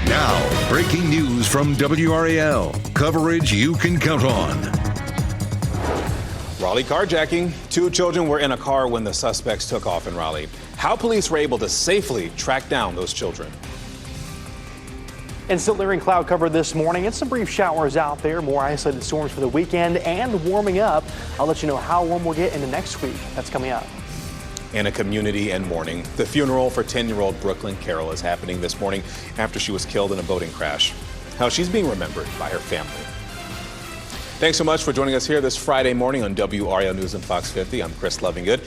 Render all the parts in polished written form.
Now, breaking news from WRAL. Coverage you can count on. Raleigh carjacking. 2 children were in a car when the suspects took off in Raleigh. How police were able to safely track down those children. And still layering cloud cover this morning and some brief showers out there. More isolated storms for the weekend and warming up. I'll let you know how warm we'll get into next week. That's coming up. In a community and mourning, the funeral for 10-year-old Brooklyn Carroll is happening this morning after she was killed in a boating crash. How she's being remembered by her family. Thanks so much for joining us here this Friday morning on WRAL News and Fox 50. I'm Chris Lovingood.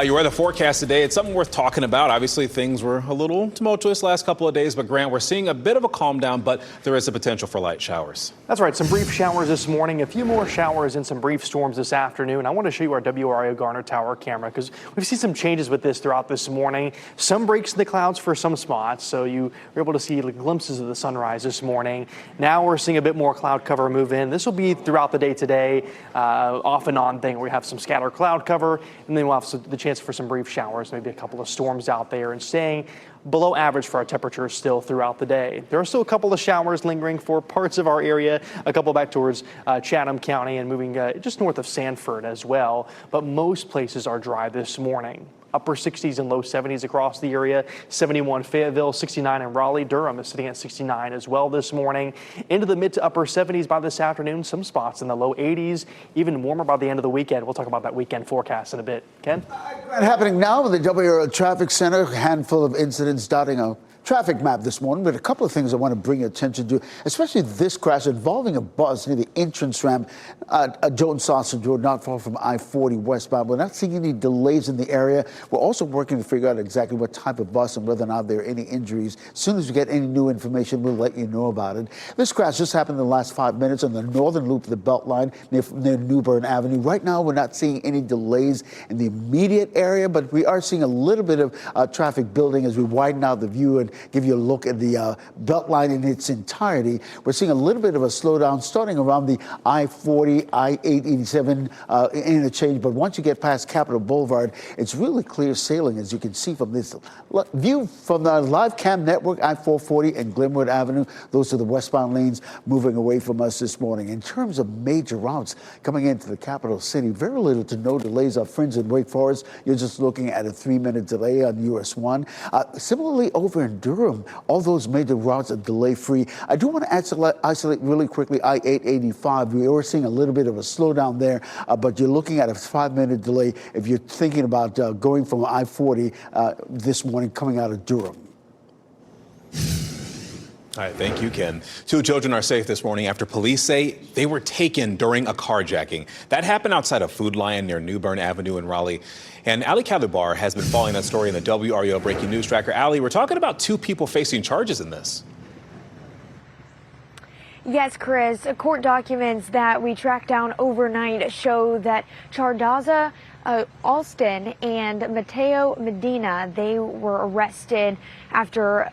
Your weather forecast today, it's something worth talking about. Obviously, things were a little tumultuous last couple of days, but Grant, we're seeing a bit of a calm down, but there is a potential for light showers. That's right. Some brief showers this morning, a few more showers and some brief storms this afternoon. I want to show you our WRAL Garner Tower camera because we've seen some changes with this throughout this morning. Some breaks in the clouds for some spots, so you were able to see glimpses of the sunrise this morning. Now we're seeing a bit more cloud cover move in. This will be throughout the day today, off and on thing where we have some scattered cloud cover, and then we'll have the chance for some brief showers, maybe a couple of storms out there, and staying below average for our temperatures still throughout the day. There are still a couple of showers lingering for parts of our area, a couple back towards Chatham County and moving just north of Sanford as well, but most places are dry this morning. Upper 60s and low 70s across the area. 71 Fayetteville, 69 in Raleigh. Durham is sitting at 69 as well this morning. Into the mid to upper 70s by this afternoon. Some spots in the low 80s. Even warmer by the end of the weekend. We'll talk about that weekend forecast in a bit. Ken? Happening now with the WRAL Traffic Center. A handful of incidents dotting a traffic map this morning, but a couple of things I want to bring your attention to, especially this crash involving a bus near the entrance ramp at Jones Sausage Road, not far from I-40 westbound. We're not seeing any delays in the area. We're also working to figure out exactly what type of bus and whether or not there are any injuries. As soon as we get any new information, we'll let you know about it. This crash just happened in the last 5 minutes on the northern loop of the Beltline near New Bern Avenue. Right now, we're not seeing any delays in the immediate area, but we are seeing a little bit of traffic building as we widen out the view and give you a look at the Beltline in its entirety. We're seeing a little bit of a slowdown starting around the I-40, I-887 interchange, but once you get past Capitol Boulevard, it's really clear sailing, as you can see from this view from the live cam network. I-440 and Glenwood Avenue, those are the westbound lanes moving away from us this morning. In terms of major routes coming into the capital city, very little to no delays on Fringe and Wake Forest. You're just looking at a 3-minute delay on US 1. Similarly, over in Durham, all those major routes are delay-free. I do want to isolate really quickly I-885. We are seeing a little bit of a slowdown there, but you're looking at a 5-minute delay if you're thinking about going from I-40 this morning coming out of Durham. All right, thank you, Ken. 2 children are safe this morning after police say they were taken during a carjacking. That happened outside of Food Lion near New Bern Avenue in Raleigh. And Ali Kadlubar has been following that story in the WRAL Breaking News Tracker. Ali, we're talking about 2 people facing charges in this. Yes, Chris. Court documents that we tracked down overnight show that Chardaza Alston and Mateo Medina, they were arrested after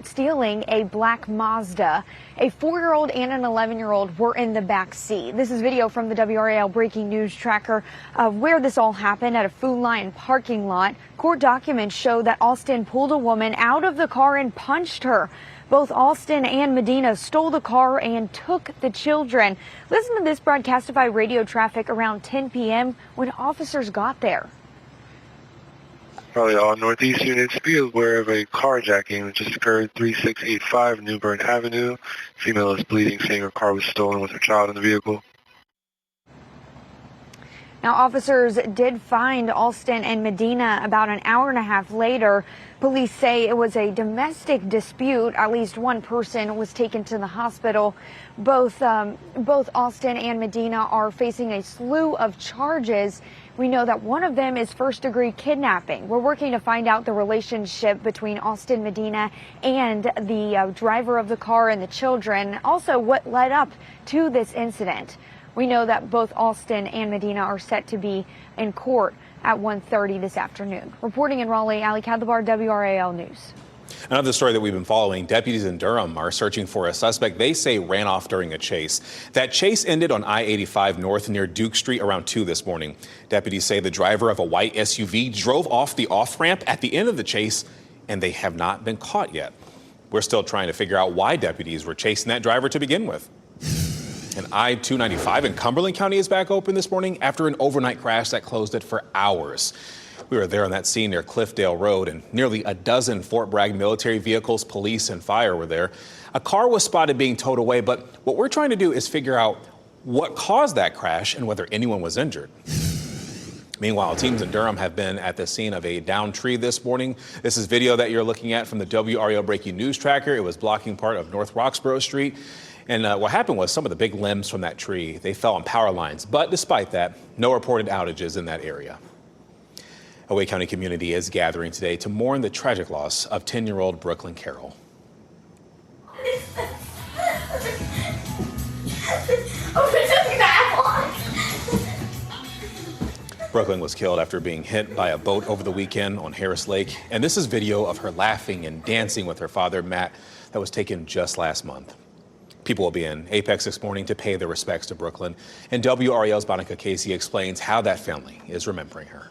stealing a black Mazda. A 4-year-old and an 11-year-old were in the back seat. This is video from the WRAL Breaking News Tracker of where this all happened at a Food Lion parking lot. Court documents show that Alston pulled a woman out of the car and punched her. Both Alston and Medina stole the car and took the children. Listen to this broadcasted by radio traffic around 10 p.m. when officers got there. Probably all Northeast units be aware of a carjacking that just occurred 3685 New Bern Avenue. Female is bleeding, saying her car was stolen with her child in the vehicle. Now, officers did find Alston and Medina about an hour and a half later. Police say it was a domestic dispute. At least one person was taken to the hospital. Both Alston and Medina are facing a slew of charges. We know that one of them is first-degree kidnapping. We're working to find out the relationship between Alston Medina and the driver of the car and the children. Also, what led up to this incident. We know that both Alston and Medina are set to be in court at 1:30 this afternoon. Reporting in Raleigh, Ali Kadlubar, WRAL News. Another story that we've been following, deputies in Durham are searching for a suspect they say ran off during a chase. That chase ended on I-85 North near Duke Street around 2 this morning. Deputies say the driver of a white SUV drove off the off-ramp at the end of the chase, and they have not been caught yet. We're still trying to figure out why deputies were chasing that driver to begin with. And I-295 in Cumberland County is back open this morning after an overnight crash that closed it for hours. We were there on that scene near Cliffdale Road, and nearly a dozen Fort Bragg military vehicles, police, and fire were there. A car was spotted being towed away, but what we're trying to do is figure out what caused that crash and whether anyone was injured. Meanwhile, teams in Durham have been at the scene of a downed tree this morning. This is video that you're looking at from the WRAL Breaking News Tracker. It was blocking part of North Roxborough Street. And what happened was some of the big limbs from that tree, they fell on power lines. But despite that, no reported outages in that area. A Wake County community is gathering today to mourn the tragic loss of 10-year-old Brooklyn Carroll. Brooklyn was killed after being hit by a boat over the weekend on Harris Lake. And this is video of her laughing and dancing with her father, Matt, that was taken just last month. People will be in Apex this morning to pay their respects to Brooklyn. And WRAL's Monica Casey explains how that family is remembering her.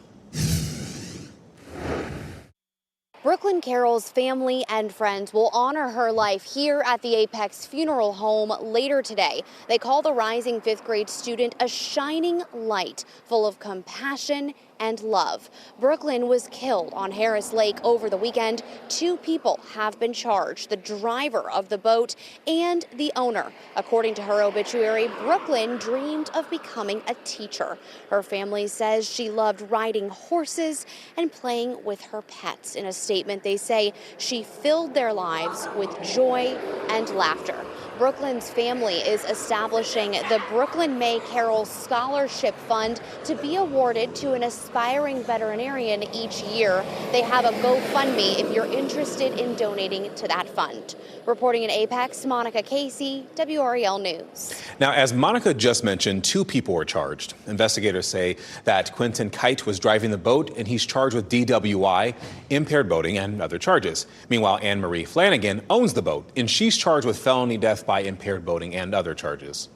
Brooklyn Carroll's family and friends will honor her life here at the Apex Funeral Home later today. They call the rising fifth grade student a shining light full of compassion and love. Brooklyn was killed on Harris Lake over the weekend. 2 people have been charged, the driver of the boat and the owner. According to her obituary, Brooklyn dreamed of becoming a teacher. Her family says she loved riding horses and playing with her pets. In a statement, they say she filled their lives with joy and laughter. Brooklyn's family is establishing the Brooklyn May Carroll Scholarship Fund to be awarded to an aspiring veterinarian each year. They have a GoFundMe if you're interested in donating to that fund. Reporting in Apex, Monica Casey, WRAL News. Now, as Monica just mentioned, 2 people were charged. Investigators say that Quentin Kite was driving the boat, and he's charged with DWI, impaired boating, and other charges. Meanwhile, Anne Marie Flanagan owns the boat, and she's charged with felony death by impaired boating and other charges.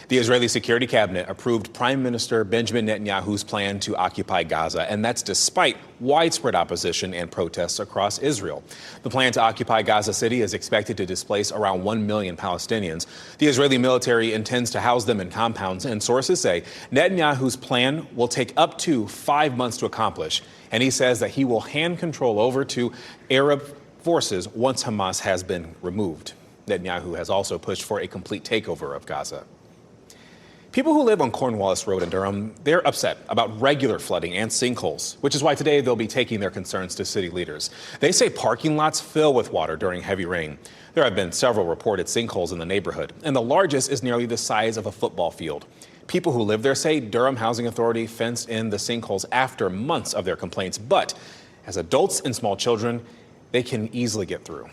The Israeli Security Cabinet approved Prime Minister Benjamin Netanyahu's plan to occupy Gaza, and that's despite widespread opposition and protests across Israel. The plan to occupy Gaza City is expected to displace around 1 million Palestinians. The Israeli military intends to house them in compounds, and sources say Netanyahu's plan will take up to 5 months to accomplish, and he says that he will hand control over to Arab forces once Hamas has been removed. Netanyahu has also pushed for a complete takeover of Gaza. People who live on Cornwallis Road in Durham, they're upset about regular flooding and sinkholes, which is why today they'll be taking their concerns to city leaders. They say parking lots fill with water during heavy rain. There have been several reported sinkholes in the neighborhood, and the largest is nearly the size of a football field. People who live there say Durham Housing Authority fenced in the sinkholes after months of their complaints, but as adults and small children, they can easily get through.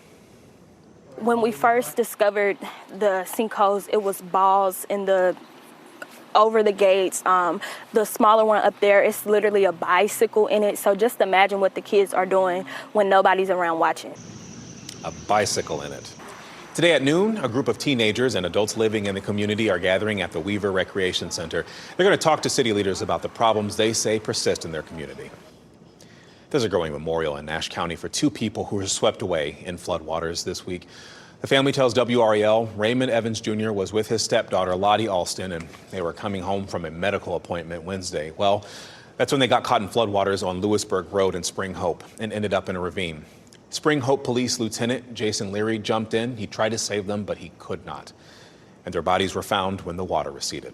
When we first discovered the sinkholes, it was balls in the over the gates. The smaller one up there, it's literally a bicycle in it. So just imagine what the kids are doing when nobody's around watching. A bicycle in it. Today at noon, a group of teenagers and adults living in the community are gathering at the Weaver Recreation Center. They're going to talk to city leaders about the problems they say persist in their community. There's a growing memorial in Nash County for 2 people who were swept away in floodwaters this week. The family tells WRAL Raymond Evans Jr. was with his stepdaughter, Lottie Alston, and they were coming home from a medical appointment Wednesday. Well, that's when they got caught in floodwaters on Lewisburg Road in Spring Hope and ended up in a ravine. Spring Hope Police Lieutenant Jason Leary jumped in. He tried to save them, but he could not. And their bodies were found when the water receded.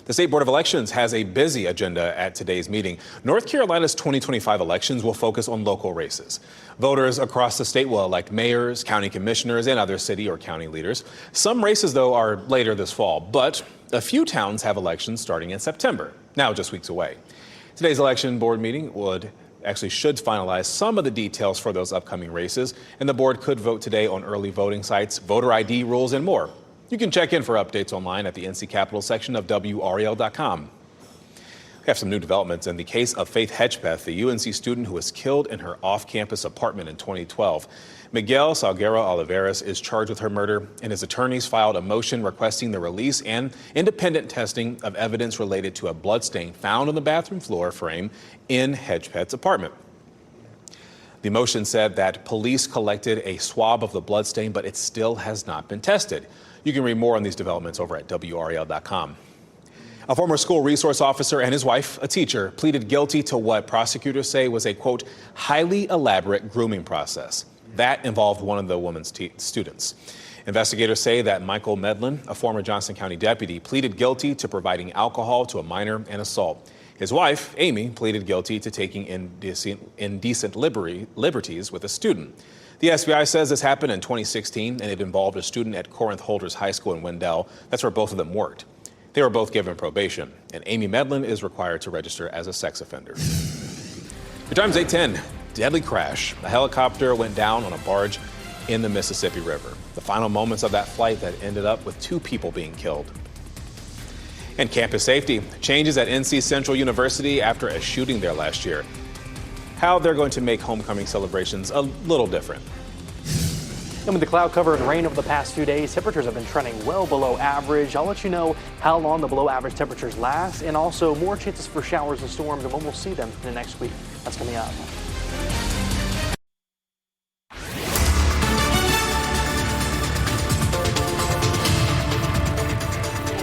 The State Board of Elections has a busy agenda at today's meeting. North Carolina's 2025 elections will focus on local races. Voters across the state will elect mayors, county commissioners, and other city or county leaders. Some races, though, are later this fall, but a few towns have elections starting in September, now just weeks away. Today's election board meeting should finalize some of the details for those upcoming races, and the board could vote today on early voting sites, voter ID rules, and more. You can check in for updates online at the NC Capitol section of WRAL.com. We have some new developments in the case of Faith Hedgepeth, the UNC student who was killed in her off-campus apartment in 2012. Miguel Salguero Oliveras is charged with her murder, and his attorneys filed a motion requesting the release and independent testing of evidence related to a bloodstain found on the bathroom floor frame in Hedgepeth's apartment. The motion said that police collected a swab of the bloodstain, but it still has not been tested. You can read more on these developments over at WRAL.com. A former school resource officer and his wife, a teacher, pleaded guilty to what prosecutors say was a, quote, highly elaborate grooming process. That involved one of the woman's students. Investigators say that Michael Medlin, a former Johnson County deputy, pleaded guilty to providing alcohol to a minor and assault. His wife, Amy, pleaded guilty to taking indecent liberties with a student. The FBI says this happened in 2016, and it involved a student at Corinth Holders High School in Wendell. That's where both of them worked. They were both given probation, and Amy Medlin is required to register as a sex offender. Your time's 8:10. Deadly crash. A helicopter went down on a barge in the Mississippi River. The final moments of that flight that ended up with 2 people being killed. And campus safety. Changes at NC Central University after a shooting there last year. How they're going to make homecoming celebrations a little different. And with the cloud cover and rain over the past few days, temperatures have been trending well below average. I'll let you know how long the below average temperatures last, and also more chances for showers and storms and when we'll see them in the next week. That's coming up.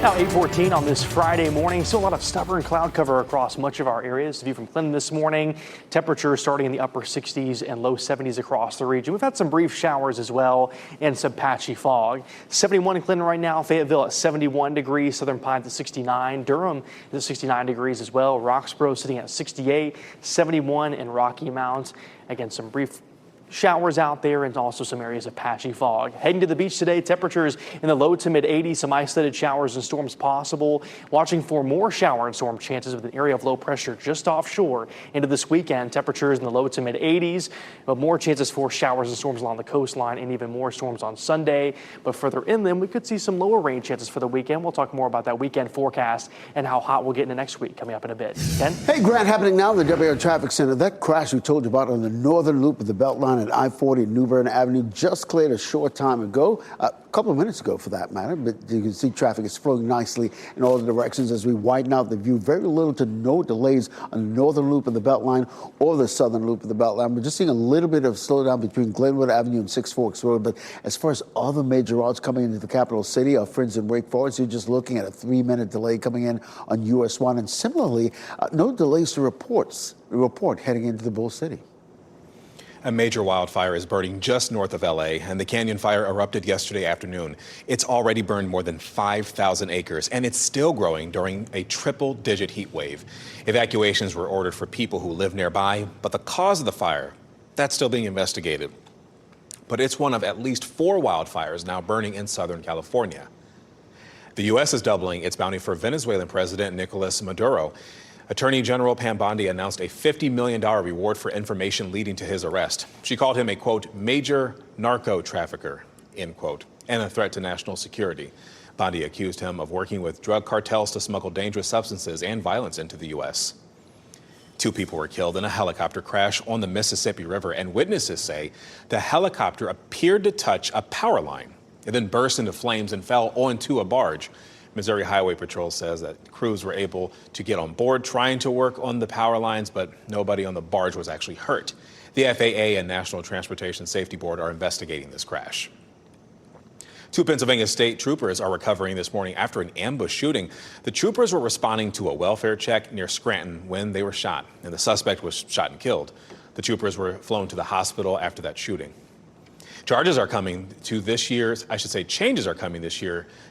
Now 8:14 on this Friday morning. Still a lot of stubborn cloud cover across much of our areas. The view from Clinton this morning, temperatures starting in the upper 60s and low 70s across the region. We've had some brief showers as well and some patchy fog. 71 in Clinton right now, Fayetteville at 71 degrees, Southern Pines at 69, Durham is at 69 degrees as well, Roxborough sitting at 68, 71 in Rocky Mount. Again, some brief showers out there and also some areas of patchy fog. Heading to the beach today, temperatures in the low to mid 80s, some isolated showers and storms possible. Watching for more shower and storm chances with an area of low pressure just offshore into this weekend. Temperatures in the low to mid 80s, but more chances for showers and storms along the coastline and even more storms on Sunday. But further inland, we could see some lower rain chances for the weekend. We'll talk more about that weekend forecast and how hot we'll get into next week coming up in a bit. Ken? Hey, Grant, happening now in the WRAL Traffic Center. That crash we told you about on the northern loop of the Beltline at I-40 and New Bern Avenue just cleared a short time ago, a couple of minutes ago for that matter, but you can see traffic is flowing nicely in all directions as we widen out the view. Very little to no delays on the northern loop of the Beltline or the southern loop of the Beltline. We're just seeing a little bit of slowdown between Glenwood Avenue and Six Forks Road, but as far as other major routes coming into the capital city, our friends in Wake Forest, you're just looking at a 3-minute delay coming in on US 1, and similarly, no delays to report heading into the Bull City. A major wildfire is burning just north of LA, and the Canyon Fire erupted yesterday afternoon. It's already burned more than 5,000 acres, and it's still growing during a triple-digit heat wave. Evacuations were ordered for people who live nearby, but the cause of the fire, that's still being investigated. But it's one of at least 4 wildfires now burning in Southern California. The U.S. is doubling its bounty for Venezuelan President Nicolas Maduro. Attorney General Pam Bondi announced a $50 million reward for information leading to his arrest. She called him a, quote, major narco trafficker, end quote, and a threat to national security. Bondi accused him of working with drug cartels to smuggle dangerous substances and violence into the U.S. 2 people were killed in a helicopter crash on the Mississippi River, and witnesses say the helicopter appeared to touch a power line. It then burst into flames and fell onto a barge. Missouri Highway Patrol says that crews were able to get on board trying to work on the power lines, but nobody on the barge was actually hurt. The FAA and National Transportation Safety Board are investigating this crash. 2 Pennsylvania state troopers are recovering this morning after an ambush shooting. The troopers were responding to a welfare check near Scranton when they were shot, and the suspect was shot and killed. The troopers were flown to the hospital after that shooting. Changes are coming this year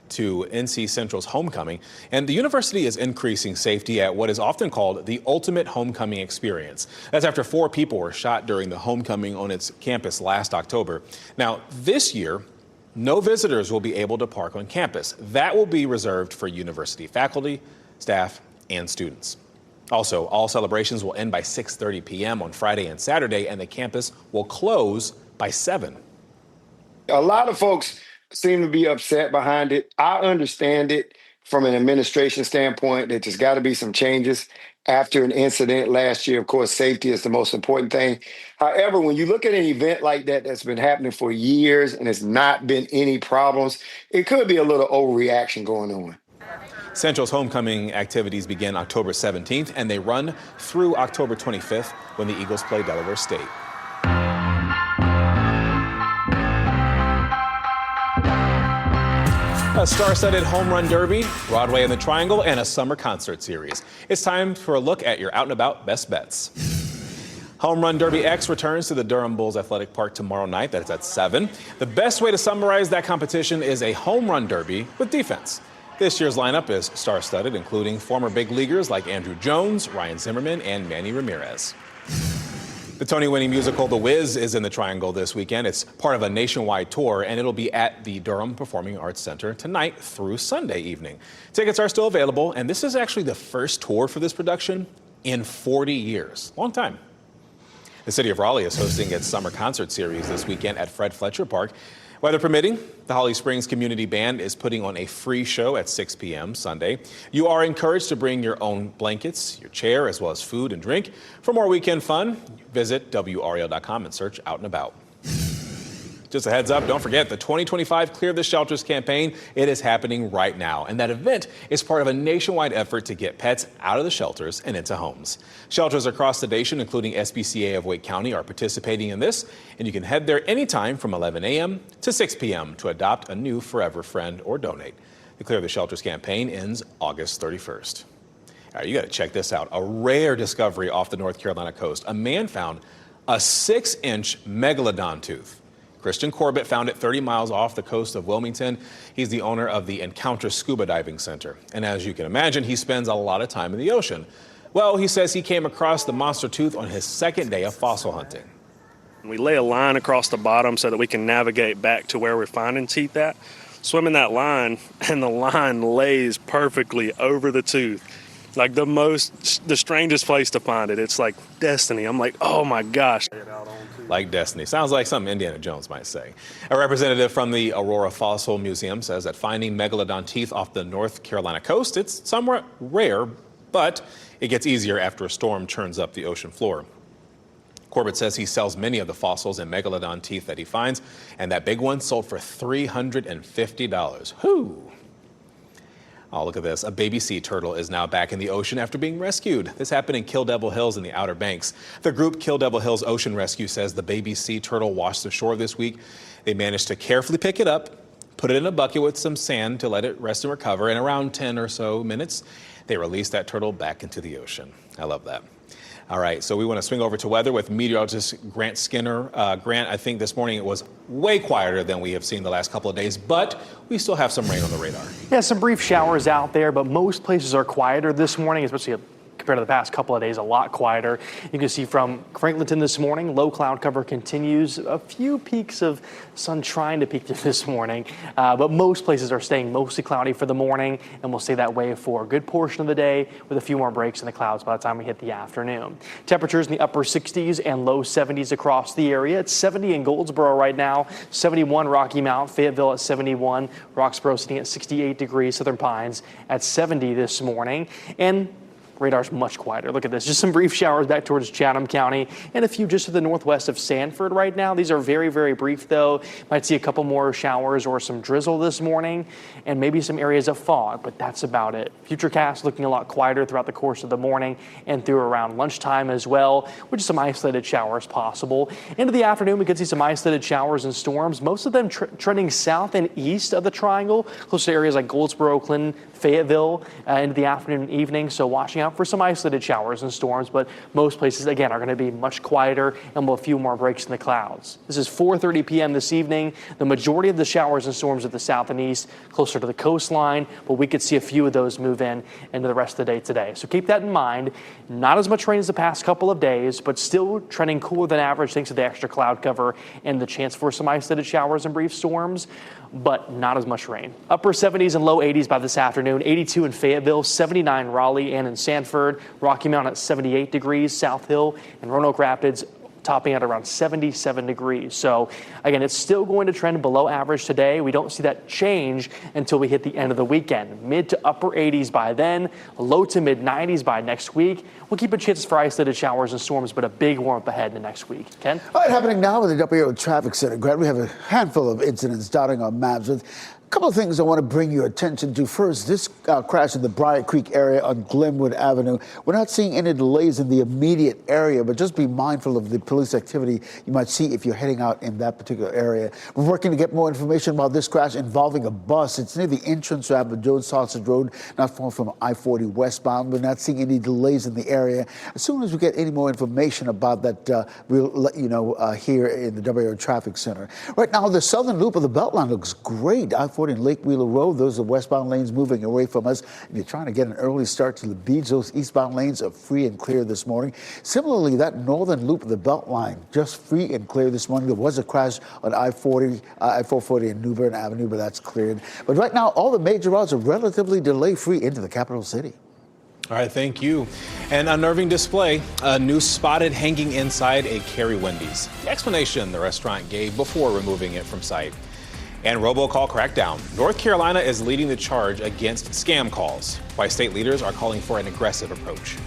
to NC Central's homecoming, and the university is increasing safety at what is often called the ultimate homecoming experience. That's after 4 people were shot during the homecoming on its campus last October. Now, this year, no visitors will be able to park on campus. That will be reserved for university faculty, staff, and students. Also, all celebrations will end by 6:30 p.m. on Friday and Saturday, and the campus will close by 7. A lot of folks seem to be upset behind it. I understand it from an administration standpoint that there's got to be some changes after an incident last year. Of course, safety is the most important thing. However, when you look at an event like that that's been happening for years and there's not been any problems, it could be a little overreaction going on. Central's homecoming activities begin October 17th, and they run through October 25th when the Eagles play Delaware State. A star-studded home run derby, Broadway in the Triangle, and a summer concert series. It's time for a look at your out and about best bets. Home Run Derby X returns to the Durham Bulls Athletic Park tomorrow night. That's at 7. The best way to summarize that competition is a home run derby with defense. This year's lineup is star-studded, including former big leaguers like Andrew Jones, Ryan Zimmerman, and Manny Ramirez. The Tony-winning musical The Wiz is in the Triangle this weekend. It's part of a nationwide tour, and it'll be at the Durham Performing Arts Center tonight through Sunday evening. Tickets are still available, and this is actually the first tour for this production in 40 years. Long time. The city of Raleigh is hosting its summer concert series this weekend at Fred Fletcher Park. Weather permitting, the Holly Springs Community Band is putting on a free show at 6 p.m. Sunday. You are encouraged to bring your own blankets, your chair, as well as food and drink. For more weekend fun, visit WRAL.com and search Out and About. Just a heads up, don't forget the 2025 Clear the Shelters campaign. It is happening right now, and that event is part of a nationwide effort to get pets out of the shelters and into homes. Shelters across the nation, including SPCA of Wake County, are participating in this, and you can head there anytime from 11 a.m. to 6 p.m. to adopt a new forever friend or donate. The Clear the Shelters campaign ends August 31st. All right, you got to check this out. A rare discovery off the North Carolina coast. A man found a 6-inch megalodon tooth. Christian Corbett found it 30 miles off the coast of Wilmington. He's the owner of the Encounter Scuba Diving Center. And as you can imagine, he spends a lot of time in the ocean. Well, he says he came across the monster tooth on his second day of fossil hunting. We lay a line across the bottom so that we can navigate back to where we're finding teeth at. Swimming that line, and the line lays perfectly over the tooth. Like the strangest place to find it. It's like destiny. I'm like, oh my gosh. Like destiny. Sounds like something Indiana Jones might say. A representative from the Aurora Fossil Museum says that finding megalodon teeth off the North Carolina coast, it's somewhat rare, but it gets easier after a storm churns up the ocean floor. Corbett says he sells many of the fossils and megalodon teeth that he finds, and that big one sold for $350. Whoo! Oh, look at this. A baby sea turtle is now back in the ocean after being rescued. This happened in Kill Devil Hills in the Outer Banks. The group Kill Devil Hills Ocean Rescue says the baby sea turtle washed the shore this week. They managed to carefully pick it up, put it in a bucket with some sand to let it rest and recover. In around 10 or so minutes, they released that turtle back into the ocean. I love that. All right, so we want to swing over to weather with meteorologist Grant Skinner. Grant, I think this morning it was way quieter than we have seen the last couple of days, but we still have some rain on the radar. Yeah, some brief showers out there, but most places are quieter this morning, especially compared to the past couple of days, a lot quieter. You can see from Franklinton this morning, low cloud cover continues. A few peaks of sun trying to peek this morning, but most places are staying mostly cloudy for the morning, and we'll stay that way for a good portion of the day with a few more breaks in the clouds by the time we hit the afternoon. Temperatures in the upper 60s and low 70s across the area. It's 70 in Goldsboro right now, 71 Rocky Mount, Fayetteville at 71, Roxboro sitting at 68 degrees, Southern Pines at 70 this morning, and radar's much quieter. Look at this. Just some brief showers back towards Chatham County and a few just to the northwest of Sanford right now. These are very, very brief, though. Might see a couple more showers or some drizzle this morning and maybe some areas of fog, but that's about it. Futurecast looking a lot quieter throughout the course of the morning and through around lunchtime as well, with just some isolated showers possible. Into the afternoon, we could see some isolated showers and storms, most of them trending south and east of the triangle, close to areas like Goldsboro, Clinton, Fayetteville into the afternoon and evening. So watching out for some isolated showers and storms, but most places, again, are going to be much quieter and with a few more breaks in the clouds. This is 4:30 p.m. this evening. The majority of the showers and storms at the south and east, closer to the coastline, but we could see a few of those move in into the rest of the day today. So keep that in mind. Not as much rain as the past couple of days, but still trending cooler than average thanks to the extra cloud cover and the chance for some isolated showers and brief storms, but not as much rain. Upper 70s and low 80s by this afternoon. 82 in Fayetteville, 79 Raleigh and in Sanford, Rocky Mount at 78 degrees, South Hill and Roanoke Rapids topping at around 77 degrees. So again, it's still going to trend below average today. We don't see that change until we hit the end of the weekend. Mid to upper 80s by then, low to mid 90s by next week. We'll keep a chance for isolated showers and storms, but a big warm up ahead in the next week. Ken? All right, happening now with the WRAL Traffic Center. Grant, we have a handful of incidents dotting our maps with couple of things I want to bring your attention to. First, this crash in the Briar Creek area on Glenwood Avenue. We're not seeing any delays in the immediate area, but just be mindful of the police activity you might see if you're heading out in that particular area. We're working to get more information about this crash involving a bus. It's near the entrance ramp of Jones Sausage Road, not far from I-40 westbound. We're not seeing any delays in the area. As soon as we get any more information about that, we'll let you know here in the WRAL Traffic Center. Right now, the southern loop of the Beltline looks great. I-40 and Lake Wheeler Road, those are westbound lanes moving away from us. If you're trying to get an early start to the beach, those eastbound lanes are free and clear this morning. Similarly, that northern loop of the Beltline, just free and clear this morning. There was a crash on I-440 and New Bern Avenue, but that's cleared. But right now, all the major routes are relatively delay-free into the capital city. All right, thank you. An unnerving display, a noose spotted hanging inside a Kerry Wendy's. The explanation the restaurant gave before removing it from sight. And robocall crackdown. North Carolina is leading the charge against scam calls, why state leaders are calling for an aggressive approach.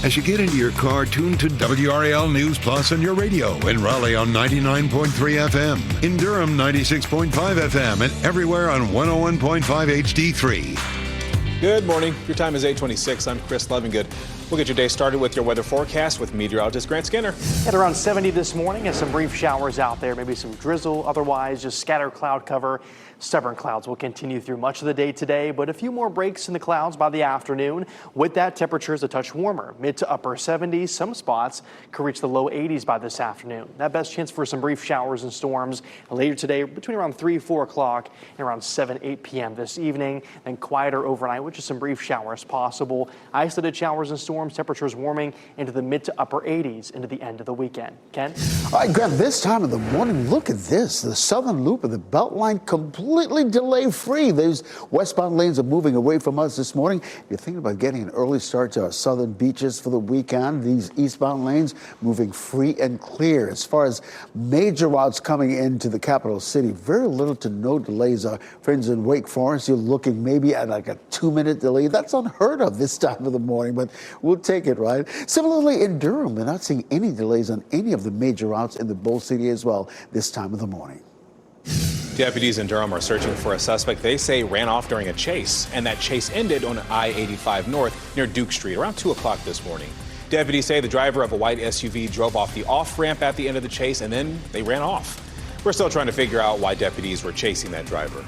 As you get into your car, tune to WRAL News Plus on your radio. In Raleigh on 99.3 FM. In Durham, 96.5 FM. And everywhere on 101.5 HD3. Good morning. Your time is 8:26. I'm Chris Lovingood. We'll get your day started with your weather forecast with meteorologist Grant Skinner. At around 70 this morning and some brief showers out there, maybe some drizzle, otherwise just scattered cloud cover. Stubborn clouds will continue through much of the day today, but a few more breaks in the clouds by the afternoon. With that, temperatures a touch warmer, mid to upper 70s. Some spots could reach the low 80s by this afternoon. That best chance for some brief showers and storms later today between around 3, 4 o'clock and around 7, 8 p.m. this evening. Then quieter overnight with just some brief showers possible. Isolated showers and storms, temperatures warming into the mid to upper 80s into the end of the weekend. Ken? All right, Grant, this time of the morning, look at this. The southern loop of the Beltline completely delay-free. Those westbound lanes are moving away from us this morning. If you're thinking about getting an early start to our southern beaches for the weekend, these eastbound lanes moving free and clear. As far as major routes coming into the capital city, very little to no delays. Our friends in Wake Forest, you're looking maybe at like a 2-minute delay. That's unheard of this time of the morning, but we'll take it, right? Similarly, in Durham, we're not seeing any delays on any of the major routes in the Bull City as well this time of the morning. Deputies in Durham are searching for a suspect they say ran off during a chase, and that chase ended on I-85 North near Duke Street around 2 o'clock this morning. Deputies say the driver of a white SUV drove off the off-ramp at the end of the chase, and then they ran off. We're still trying to figure out why deputies were chasing that driver.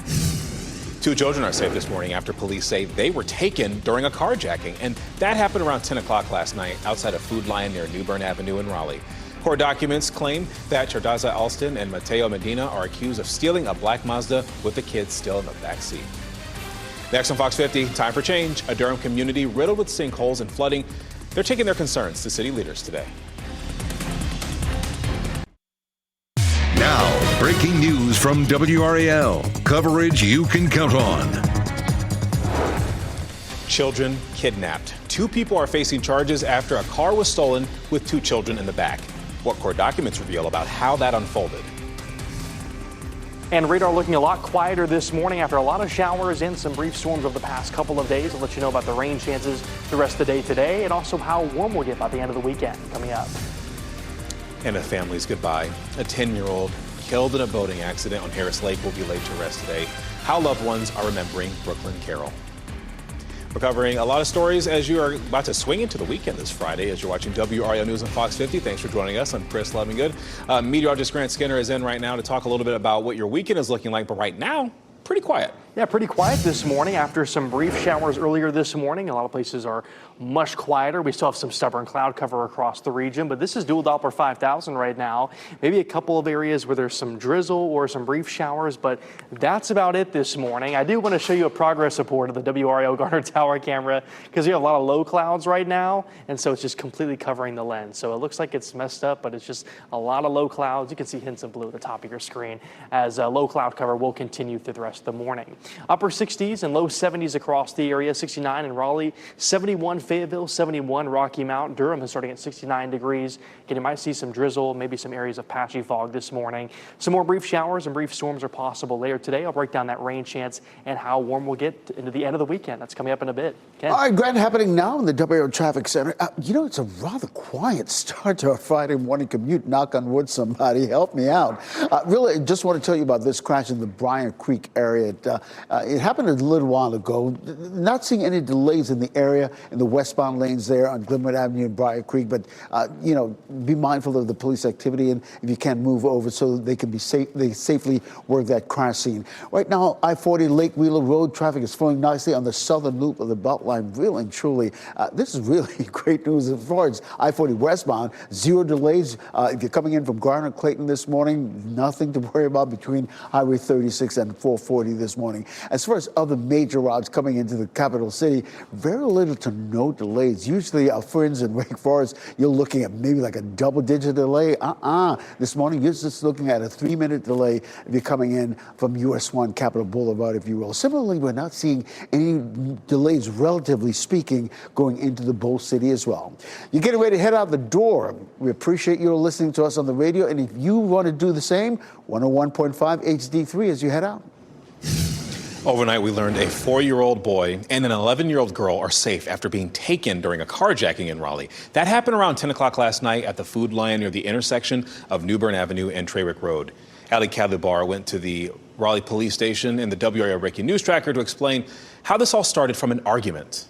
2 children are safe this morning after police say they were taken during a carjacking, and that happened around 10 o'clock last night outside of Food Lion near New Bern Avenue in Raleigh. Court documents claim that Chardaza Alston and Mateo Medina are accused of stealing a black Mazda with the kids still in the back seat. Next on Fox 50, time for change. A Durham community riddled with sinkholes and flooding. They're taking their concerns to city leaders today. Now, breaking news from WRAL. Coverage you can count on. Children kidnapped. 2 people are facing charges after a car was stolen with 2 children in the back. What court documents reveal about how that unfolded. And radar looking a lot quieter this morning after a lot of showers and some brief storms over the past couple of days. I'll let you know about the rain chances the rest of the day today and also how warm we'll get by the end of the weekend coming up. And a family's goodbye. A 10-year-old killed in a boating accident on Harris Lake will be laid to rest today. How loved ones are remembering Brooklyn Carroll. We're covering a lot of stories as you are about to swing into the weekend this Friday as you're watching WRAL News on Fox 50. Thanks for joining us. I'm Chris Lovingood. Meteorologist Grant Skinner is in right now to talk a little bit about what your weekend is looking like, but right now, pretty quiet. Yeah, pretty quiet this morning after some brief showers earlier this morning. A lot of places are much quieter. We still have some stubborn cloud cover across the region, but this is dual Doppler 5000 right now. Maybe a couple of areas where there's some drizzle or some brief showers, but that's about it this morning. I do want to show you a progress report of the WRAL Garner Tower camera because we have a lot of low clouds right now, and so it's just completely covering the lens. So it looks like it's messed up, but it's just a lot of low clouds. You can see hints of blue at the top of your screen as low cloud cover will continue through the rest of the morning. Upper 60s and low 70s across the area. 69 in Raleigh, 71 Fayetteville, 71 Rocky Mount. Durham is starting at 69 degrees. Again, you might see some drizzle, maybe some areas of patchy fog this morning. Some more brief showers and brief storms are possible later today. I'll break down that rain chance and how warm we'll get into the end of the weekend. That's coming up in a bit. Ken. All right, Grant, happening now in the WRAL Traffic Center. It's a rather quiet start to our Friday morning commute. Knock on wood, somebody help me out. Really, just want to tell you about this crash in the Bryant Creek area. It happened a little while ago. Not seeing any delays in the area in the westbound lanes there on Glenwood Avenue and Bryant Creek, but be mindful of the police activity, and if you can, move over so they can be safe. They safely work that crash scene. Right now, I-40 Lake Wheeler Road traffic is flowing nicely on the southern loop of the Beltline. Really and truly, this is really great news as far as I-40 westbound. 0 delays. If you're coming in from Garner Clayton this morning, nothing to worry about between Highway 36 and 440 this morning. As far as other major routes coming into the capital city, very little to no delays. Usually, our friends in Wake Forest, you're looking at maybe like a double-digit delay. This morning, you're just looking at a 3-minute delay if you're coming in from US 1 Capitol Boulevard, if you will. Similarly, we're not seeing any delays, relatively speaking, going into the Bowl City as well. You're getting ready to head out the door. We appreciate you listening to us on the radio, and if you want to do the same, 101.5 HD3 as you head out. Overnight, we learned a 4-year-old boy and an 11-year-old girl are safe after being taken during a carjacking in Raleigh. That happened around 10 o'clock last night at the Food Lion near the intersection of New Bern Avenue and Traywick Road. Ali Kadlubar went to the Raleigh police station in the WRAL Breaking News Tracker to explain how this all started from an argument.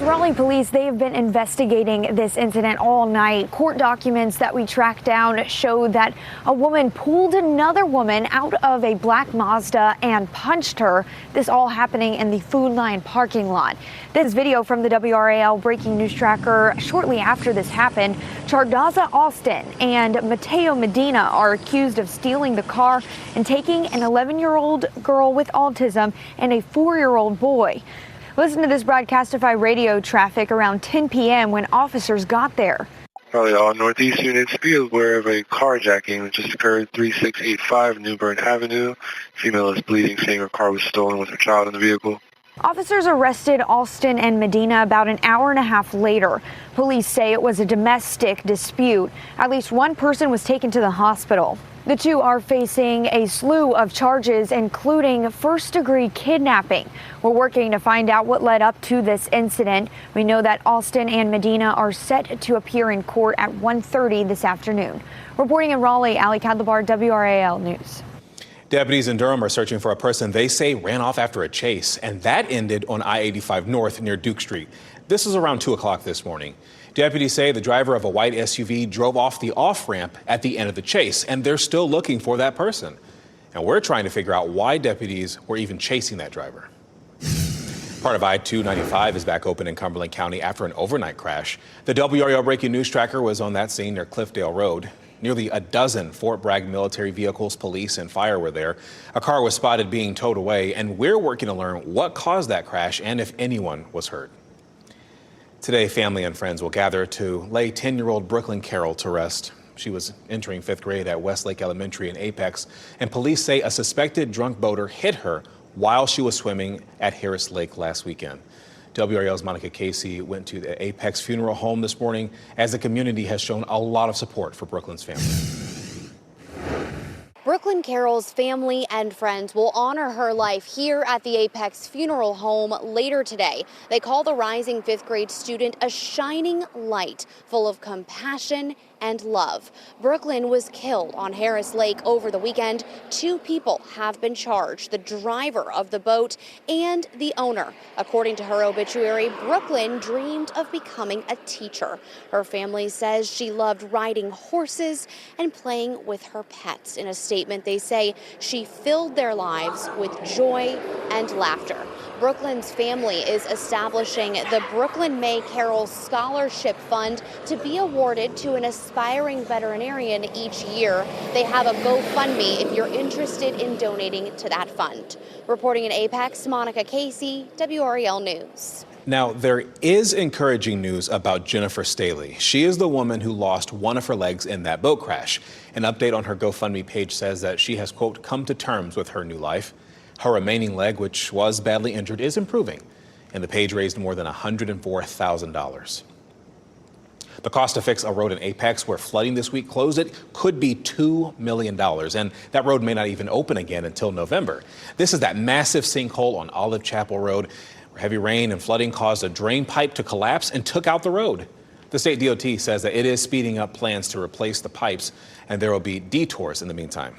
Raleigh police, they have been investigating this incident all night. Court documents that we tracked down show that a woman pulled another woman out of a black Mazda and punched her. This all happening in the Food Lion parking lot. This video from the WRAL Breaking News Tracker shortly after this happened. Chardaza Austin and Mateo Medina are accused of stealing the car and taking an 11-year-old girl with autism and a 4-year-old boy. Listen to this broadcastify radio traffic around 10 p.m. when officers got there. Probably all Northeast units be aware of a carjacking that just occurred 3685 New Bern Avenue. Female is bleeding, saying her car was stolen with her child in the vehicle. Officers arrested Austin and Medina about an hour and a half later. Police say it was a domestic dispute. At least one person was taken to the hospital. The two are facing a slew of charges, including first-degree kidnapping. We're working to find out what led up to this incident. We know that Austin and Medina are set to appear in court at 1:30 this afternoon. Reporting in Raleigh, Ali Kadlubar, WRAL News. Deputies in Durham are searching for a person they say ran off after a chase, and that ended on I-85 North near Duke Street. This is around 2 o'clock this morning. Deputies say the driver of a white SUV drove off the off-ramp at the end of the chase, and they're still looking for that person. And we're trying to figure out why deputies were even chasing that driver. Part of I-295 is back open in Cumberland County after an overnight crash. The WRAL Breaking News Tracker was on that scene near Cliffdale Road. Nearly a dozen Fort Bragg military vehicles, police, and fire were there. A car was spotted being towed away, and we're working to learn what caused that crash and if anyone was hurt. Today, family and friends will gather to lay 10-year-old Brooklyn Carroll to rest. She was entering 5th grade at Westlake Elementary in Apex, and police say a suspected drunk boater hit her while she was swimming at Harris Lake last weekend. WRAL's Monica Casey went to the Apex funeral home this morning as the community has shown a lot of support for Brooklyn's family. Brooklyn Carroll's family and friends will honor her life here at the Apex Funeral Home later today. They call the rising 5th grade student a shining light full of compassion and love. Brooklyn was killed on Harris Lake over the weekend. 2 people have been charged, the driver of the boat and the owner. According to her obituary, Brooklyn dreamed of becoming a teacher. Her family says she loved riding horses and playing with her pets. In a statement, they say she filled their lives with joy and laughter. Brooklyn's family is establishing the Brooklyn May Carroll Scholarship Fund to be awarded to an aspiring veterinarian each year. They have a GoFundMe if you're interested in donating to that fund. Reporting in Apex, Monica Casey, WRAL News. Now, there is encouraging news about Jennifer Staley. She is the woman who lost one of her legs in that boat crash. An update on her GoFundMe page says that she has, quote, come to terms with her new life. Her remaining leg, which was badly injured, is improving, and the page raised more than $104,000. The cost to fix a road in Apex where flooding this week closed it could be $2 million, and that road may not even open again until November. This is that massive sinkhole on Olive Chapel Road where heavy rain and flooding caused a drain pipe to collapse and took out the road. The state DOT says that it is speeding up plans to replace the pipes, and there will be detours in the meantime.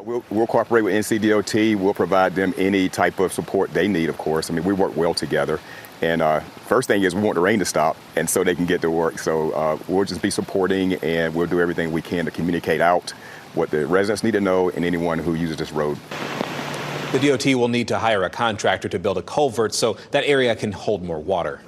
We'll cooperate with NCDOT. We'll provide them any type of support they need, of course. I mean, we work well together. And first thing is we want the rain to stop and so they can get to work. So we'll just be supporting, and we'll do everything we can to communicate out what the residents need to know and anyone who uses this road. The DOT will need to hire a contractor to build a culvert so that area can hold more water.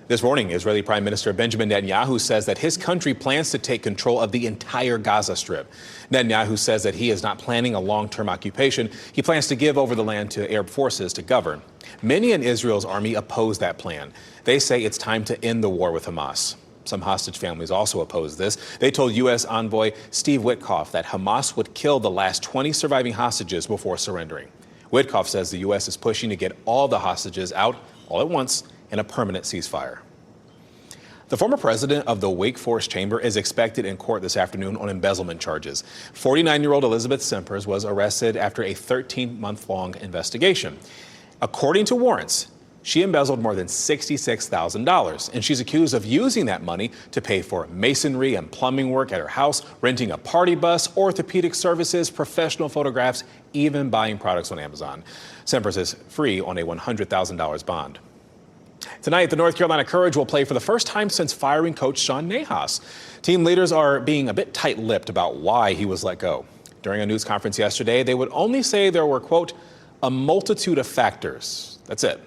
This morning, Israeli Prime Minister Benjamin Netanyahu says that his country plans to take control of the entire Gaza Strip. Netanyahu says that he is not planning a long-term occupation. He plans to give over the land to Arab forces to govern. Many in Israel's army oppose that plan. They say it's time to end the war with Hamas. Some hostage families also oppose this. They told U.S. envoy Steve Witkoff that Hamas would kill the last 20 surviving hostages before surrendering. Witkoff says the U.S. is pushing to get all the hostages out all at once in a permanent ceasefire. The former president of the Wake Forest Chamber is expected in court this afternoon on embezzlement charges. 49-year-old Elizabeth Sempers was arrested after a 13-month-long investigation. According to warrants, she embezzled more than $66,000, and she's accused of using that money to pay for masonry and plumbing work at her house, renting a party bus, orthopedic services, professional photographs, even buying products on Amazon. Sempers is free on a $100,000 bond. Tonight, the North Carolina Courage will play for the first time since firing coach Sean Nahas. Team leaders are being a bit tight-lipped about why he was let go. During a news conference yesterday, they would only say there were, quote, a multitude of factors. That's it.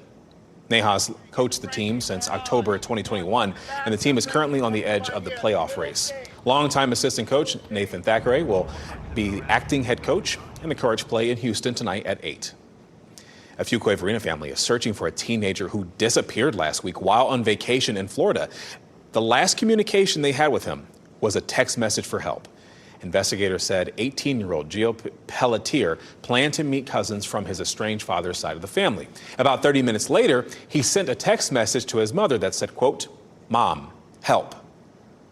Nahas coached the team since October 2021, and the team is currently on the edge of the playoff race. Longtime assistant coach Nathan Thackeray will be acting head coach, and the Courage play in Houston tonight at 8. A Fuquay-Varina family is searching for a teenager who disappeared last week while on vacation in Florida. The last communication they had with him was a text message for help. Investigators said 18-year-old Gio Pelletier planned to meet cousins from his estranged father's side of the family. About 30 minutes later, he sent a text message to his mother that said, quote, "Mom, help."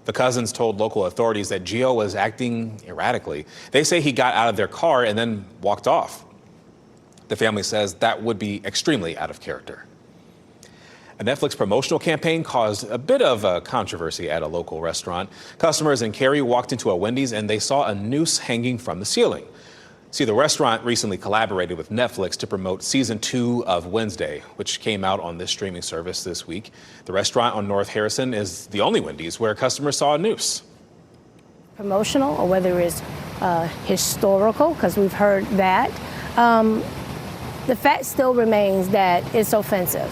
The cousins told local authorities that Gio was acting erratically. They say he got out of their car and then walked off. The family says that would be extremely out of character. A Netflix promotional campaign caused a bit of a controversy at a local restaurant. Customers in Cary walked into a Wendy's and they saw a noose hanging from the ceiling. See, the restaurant recently collaborated with Netflix to promote season 2 of Wednesday, which came out on this streaming service this week. The restaurant on North Harrison is the only Wendy's where customers saw a noose. Promotional, or whether it's historical, because we've heard that. The fact still remains that it's offensive.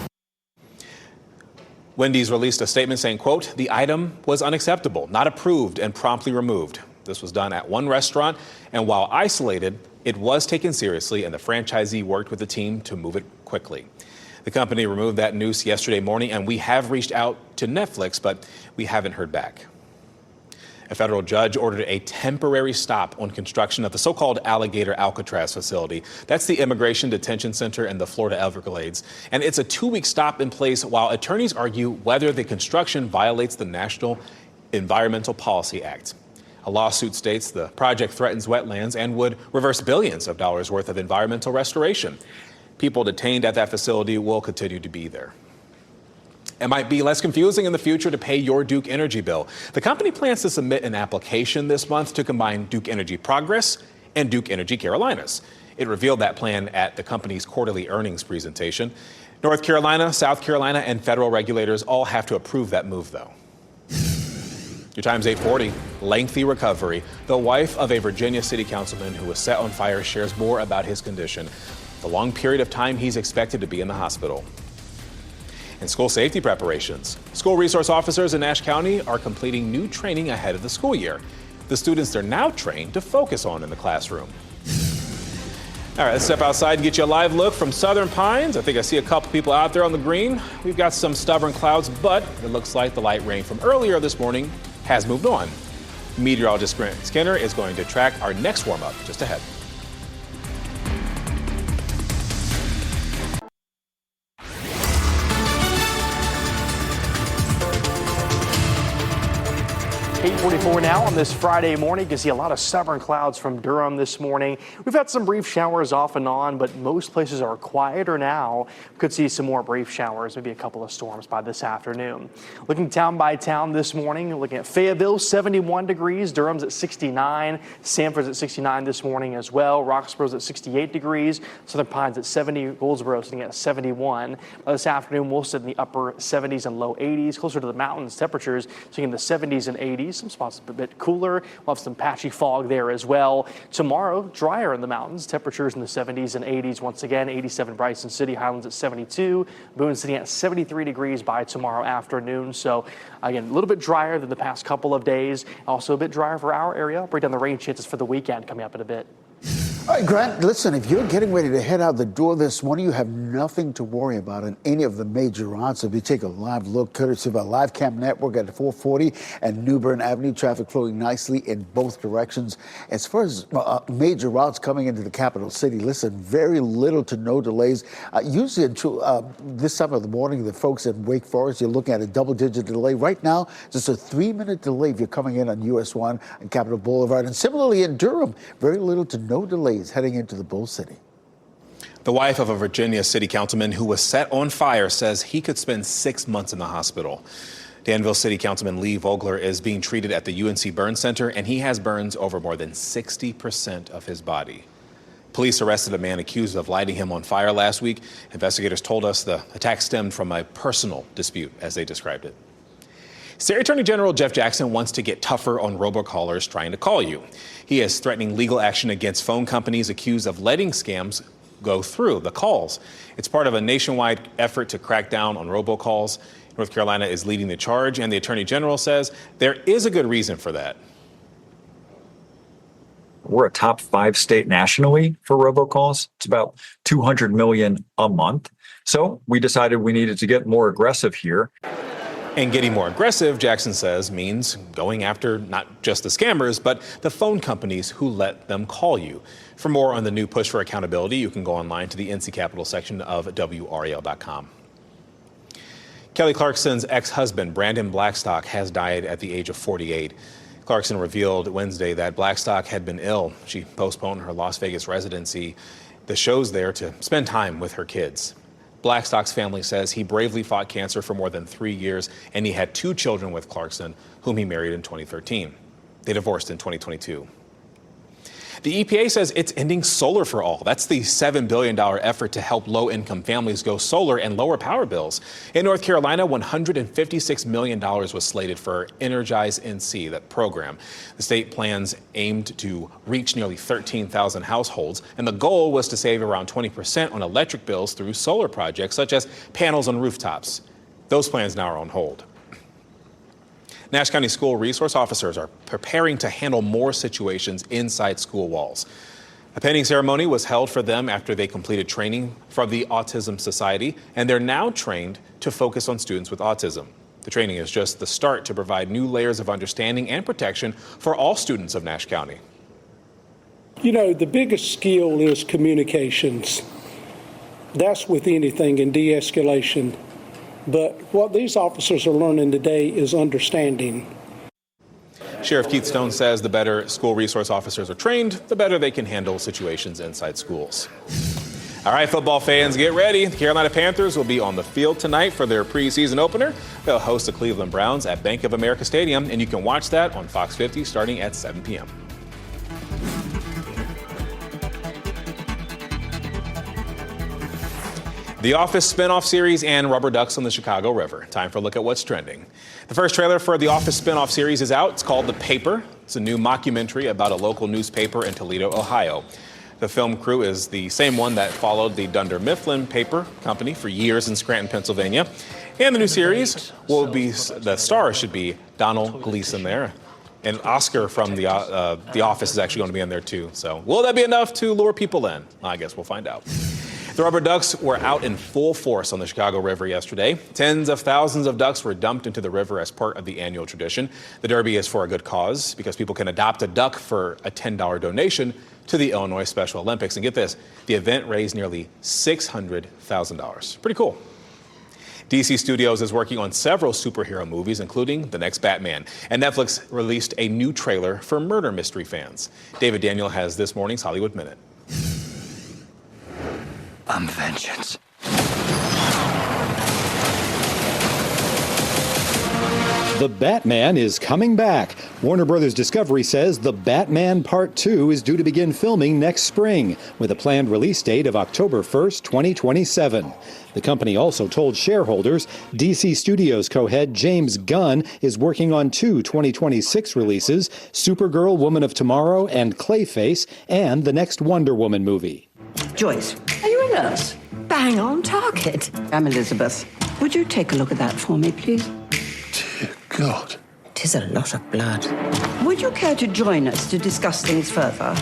Wendy's released a statement saying, quote, "The item was unacceptable, not approved, and promptly removed." This was done at one restaurant, and while isolated, it was taken seriously, and the franchisee worked with the team to move it quickly. The company removed that noose yesterday morning, and we have reached out to Netflix, but we haven't heard back. A federal judge ordered a temporary stop on construction of the so-called Alligator Alcatraz facility. That's the immigration detention center in the Florida Everglades. And it's a 2-week stop in place while attorneys argue whether the construction violates the National Environmental Policy Act. A lawsuit states the project threatens wetlands and would reverse billions of dollars worth of environmental restoration. People detained at that facility will continue to be there. It might be less confusing in the future to pay your Duke Energy bill. The company plans to submit an application this month to combine Duke Energy Progress and Duke Energy Carolinas. It revealed that plan at the company's quarterly earnings presentation. North Carolina, South Carolina, and federal regulators all have to approve that move, though. Your time's 8:40. Lengthy recovery. The wife of a Virginia city councilman who was set on fire shares more about his condition. The long period of time he's expected to be in the hospital. And school safety preparations. School resource officers in Ashe County are completing new training ahead of the school year. The students they're now trained to focus on in the classroom. All right, let's step outside and get you a live look from Southern Pines. I think I see a couple people out there on the green. We've got some stubborn clouds, but it looks like the light rain from earlier this morning has moved on. Meteorologist Grant Skinner is going to track our next warm-up just ahead. 8:44 now on this Friday morning. You can see a lot of stubborn clouds from Durham this morning. We've had some brief showers off and on, but most places are quieter now. Could see some more brief showers, maybe a couple of storms by this afternoon. Looking town by town this morning, looking at Fayetteville, 71 degrees. Durham's at 69. Sanford's at 69 this morning as well. Roxborough's at 68 degrees. Southern Pines at 70. Goldsboro sitting at 71. This afternoon, we'll sit in the upper 70s and low 80s. Closer to the mountains, temperatures sitting in the 70s and 80s. Some spots a bit cooler. We'll have some patchy fog there as well. Tomorrow, drier in the mountains. Temperatures in the 70s and 80s once again. 87 Bryson City, Highlands at 72. Boone sitting at 73 degrees by tomorrow afternoon. So again, a little bit drier than the past couple of days. Also a bit drier for our area. I'll break down the rain chances for the weekend coming up in a bit. All right, Grant, listen, if you're getting ready to head out the door this morning, you have nothing to worry about in any of the major routes. If you take a live look, courtesy of our live cam network at 440 and New Bern Avenue, traffic flowing nicely in both directions. As far as major routes coming into the capital city, listen, very little to no delays. Usually this time of the morning, the folks in Wake Forest, you're looking at a double-digit delay. Right now, just a 3-minute delay if you're coming in on US 1 and Capitol Boulevard. And similarly in Durham, very little to no delays heading into the Bull City. The wife of a Virginia city councilman who was set on fire says he could spend 6 months in the hospital. Danville City Councilman Lee Vogler is being treated at the UNC Burn Center, and he has burns over more than 60% of his body. Police arrested a man accused of lighting him on fire last week. Investigators told us the attack stemmed from a personal dispute, as they described it. State Attorney General Jeff Jackson wants to get tougher on robocallers trying to call you. He is threatening legal action against phone companies accused of letting scams go through the calls. It's part of a nationwide effort to crack down on robocalls. North Carolina is leading the charge, and the Attorney General says there is a good reason for that. We're a top 5 state nationally for robocalls. It's about 200 million a month. So we decided we needed to get more aggressive here. And getting more aggressive, Jackson says, means going after not just the scammers, but the phone companies who let them call you. For more on the new push for accountability, you can go online to the NC Capitol section of WRAL.com. Kelly Clarkson's ex-husband, Brandon Blackstock, has died at the age of 48. Clarkson revealed Wednesday that Blackstock had been ill. She postponed her Las Vegas residency, the shows there, to spend time with her kids. Blackstock's family says he bravely fought cancer for more than 3 years, and he had 2 children with Clarkson, whom he married in 2013. They divorced in 2022. The EPA says it's ending solar for all. That's the $7 billion effort to help low-income families go solar and lower power bills. In North Carolina, $156 million was slated for Energize NC, that program. The state plans aimed to reach nearly 13,000 households, and the goal was to save around 20% on electric bills through solar projects, such as panels on rooftops. Those plans now are on hold. Nash County school resource officers are preparing to handle more situations inside school walls. A pending ceremony was held for them after they completed training from the Autism Society, and they're now trained to focus on students with autism. The training is just the start to provide new layers of understanding and protection for all students of Nash County. You know, the biggest skill is communications. That's with anything in de-escalation. But what these officers are learning today is understanding. Sheriff Keith Stone says the better school resource officers are trained, the better they can handle situations inside schools. All right, football fans, get ready. The Carolina Panthers will be on the field tonight for their preseason opener. They'll host the Cleveland Browns at Bank of America Stadium, and you can watch that on Fox 50 starting at 7 p.m. The Office spinoff series and rubber ducks on the Chicago River. Time for a look at what's trending. The first trailer for the Office spinoff series is out. It's called The Paper. It's a new mockumentary about a local newspaper in Toledo, Ohio. The film crew is the same one that followed the Dunder Mifflin paper company for years in Scranton, Pennsylvania. And the new series will be, the star should be Donald Gleason there. And Oscar from The Office is actually going to be in there too. So will that be enough to lure people in? I guess we'll find out. The rubber ducks were out in full force on the Chicago River yesterday. Tens of thousands of ducks were dumped into the river as part of the annual tradition. The Derby is for a good cause because people can adopt a duck for a $10 donation to the Illinois Special Olympics. And get this, the event raised nearly $600,000. Pretty cool. DC Studios is working on several superhero movies, including the next Batman. And Netflix released a new trailer for murder mystery fans. David Daniel has this morning's Hollywood Minute. I'm vengeance. The Batman is coming back. Warner Brothers Discovery says The Batman Part 2 is due to begin filming next spring, with a planned release date of October 1st, 2027. The company also told shareholders DC Studios co-head James Gunn is working on 2 2026 releases, Supergirl, Woman of Tomorrow, and Clayface, and the next Wonder Woman movie. Joyce, are you a nurse? Bang on target. I'm Elizabeth. Would you take a look at that for me, please? God. 'Tis a lot of blood. Would you care to join us to discuss things further?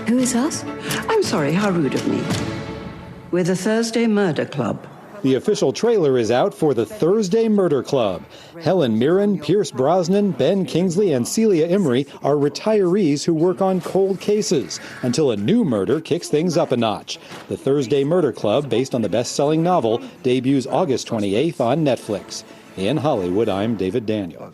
Who is us? I'm sorry, how rude of me. We're the Thursday Murder Club. The official trailer is out for the Thursday Murder Club. Helen Mirren, Pierce Brosnan, Ben Kingsley, and Celia Imrie are retirees who work on cold cases until a new murder kicks things up a notch. The Thursday Murder Club, based on the best-selling novel, debuts August 28th on Netflix. In Hollywood, I'm David Daniel.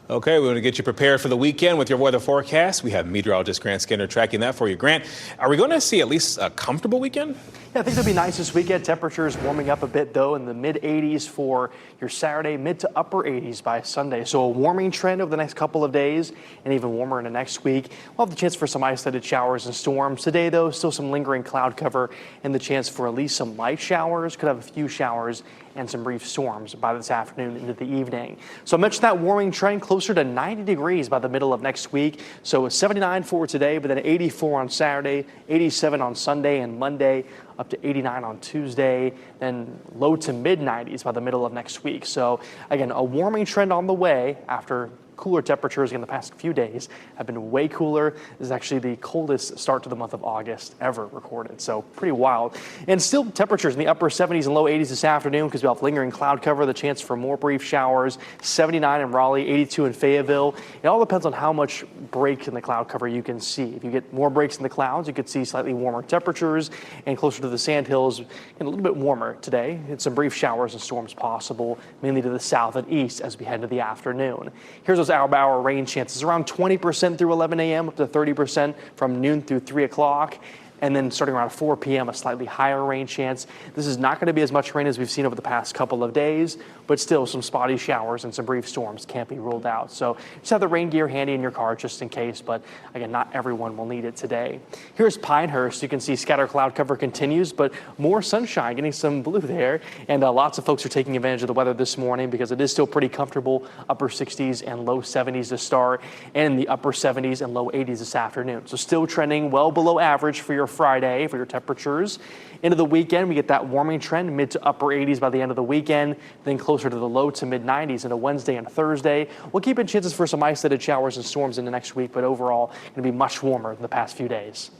Okay, we want to get you prepared for the weekend with your weather forecast. We have meteorologist Grant Skinner tracking that for you. Grant, are we going to see at least a comfortable weekend? Yeah, I think it'll be nice this weekend. Temperatures warming up a bit, though, in the mid-80s for your Saturday, mid to upper 80s by Sunday. So a warming trend over the next couple of days and even warmer in the next week. We'll have the chance for some isolated showers and storms. Today, though, still some lingering cloud cover and the chance for at least some light showers. Could have a few showers and some brief storms by this afternoon into the evening. So I mentioned that warming trend closer to 90 degrees by the middle of next week. So 79 for today, but then 84 on Saturday, 87 on Sunday and Monday, up to 89 on Tuesday, then low to mid 90s by the middle of next week. So again, a warming trend on the way after cooler temperatures in the past few days have been way cooler. This is actually the coldest start to the month of August ever recorded. So pretty wild. And still temperatures in the upper 70s and low 80s this afternoon because we have lingering cloud cover, the chance for more brief showers, 79 in Raleigh, 82 in Fayetteville. It all depends on how much break in the cloud cover you can see. If you get more breaks in the clouds, you could see slightly warmer temperatures and closer to the sandhills and a little bit warmer today. And some brief showers and storms possible, mainly to the south and east as we head into the afternoon. Here's those hour-by-hour rain chances, around 20% through 11 a.m., up to 30% from noon through 3 o'clock. And then starting around 4 p.m., a slightly higher rain chance. This is not going to be as much rain as we've seen over the past couple of days, but still some spotty showers and some brief storms can't be ruled out. So just have the rain gear handy in your car just in case, but again, not everyone will need it today. Here's Pinehurst. You can see scatter cloud cover continues, but more sunshine, getting some blue there. And lots of folks are taking advantage of the weather this morning because it is still pretty comfortable, upper 60s and low 70s to start, and the upper 70s and low 80s this afternoon. So still trending well below average for your Friday for your temperatures. Into the weekend, we get that warming trend, mid to upper 80s by the end of the weekend, then closer to the low to mid 90s into Wednesday and Thursday. We'll keep in chances for some isolated showers and storms in the next week, but overall, going to be much warmer than the past few days.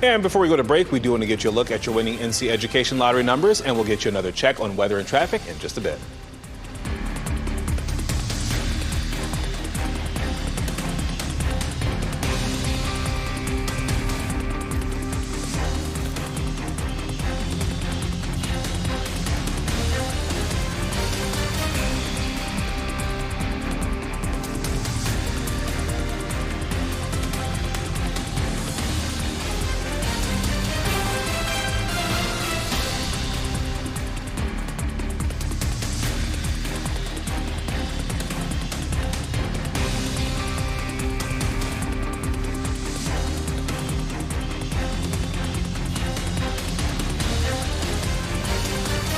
And before we go to break, we do want to get you a look at your winning NC Education Lottery numbers, and we'll get you another check on weather and traffic in just a bit.